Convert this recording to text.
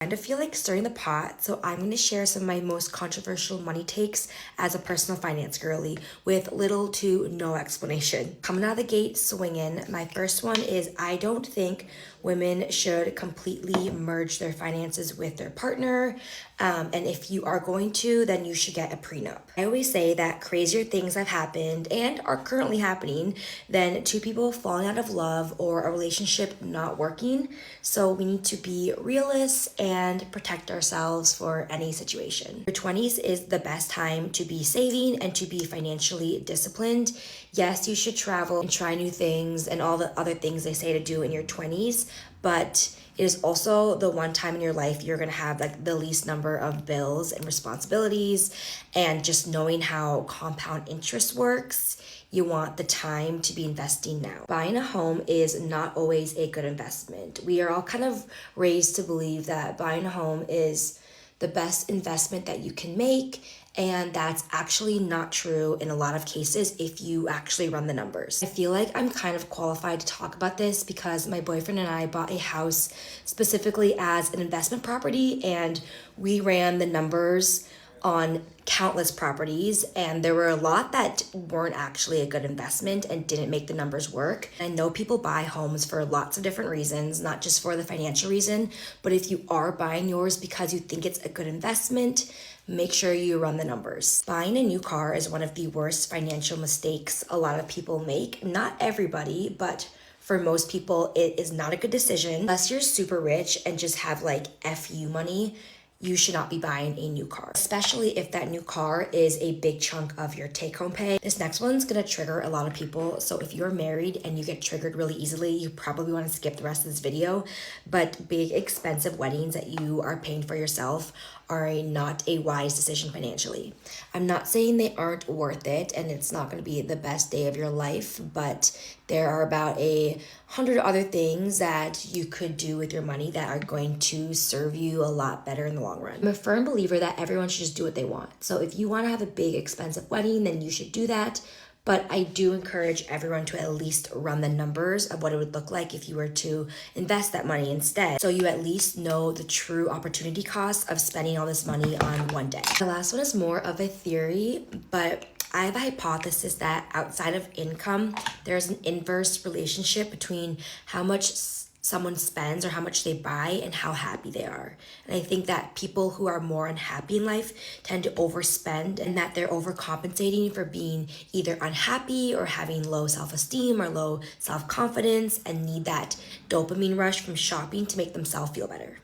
Kind of feel like stirring the pot, so I'm going to share some of my most controversial money takes as a personal finance girly with little to no explanation. Coming out of the gate swinging, my first one is I don't think women should completely merge their finances with their partner. And if you are going to, then you should get a prenup. I always say that crazier things have happened and are currently happening than two people falling out of love or a relationship not working. So we need to be realists and protect ourselves for any situation. Your 20s is the best time to be saving and to be financially disciplined. Yes, you should travel and try new things and all the other things they say to do in your 20s, but it is also the one time in your life you're gonna have like the least number of bills and responsibilities, and just knowing how compound interest works, you want the time to be investing now. Buying a home is not always a good investment. We are all kind of raised to believe that buying a home is the best investment that you can make, and that's actually not true in a lot of cases if you actually run the numbers. I feel like I'm kind of qualified to talk about this because my boyfriend and I bought a house specifically as an investment property, and we ran the numbers on countless properties, and there were a lot that weren't actually a good investment and didn't make the numbers work. I know people buy homes for lots of different reasons, not just for the financial reason, but if you are buying yours because you think it's a good investment, make sure you run the numbers. Buying a new car is one of the worst financial mistakes a lot of people make. Not everybody, but for most people, it is not a good decision. Unless you're super rich and just have like FU money, you should not be buying a new car, especially if that new car is a big chunk of your take-home pay. This next one's gonna trigger a lot of people, so if you're married and you get triggered really easily, you probably want to skip the rest of this video. But big expensive weddings that you are paying for yourself are not a wise decision financially. I'm not saying they aren't worth it and it's not going to be the best day of your life, but there are about 100 other things that you could do with your money that are going to serve you a lot better in the long run. I'm a firm believer that everyone should just do what they want. So if you want to have a big expensive wedding, then you should do that. But I do encourage everyone to at least run the numbers of what it would look like if you were to invest that money instead. So you at least know the true opportunity cost of spending all this money on one day. The last one is more of a theory, but I have a hypothesis that outside of income, there's an inverse relationship between how much someone spends or how much they buy and how happy they are. And I think that people who are more unhappy in life tend to overspend, and that they're overcompensating for being either unhappy or having low self-esteem or low self-confidence and need that dopamine rush from shopping to make themselves feel better.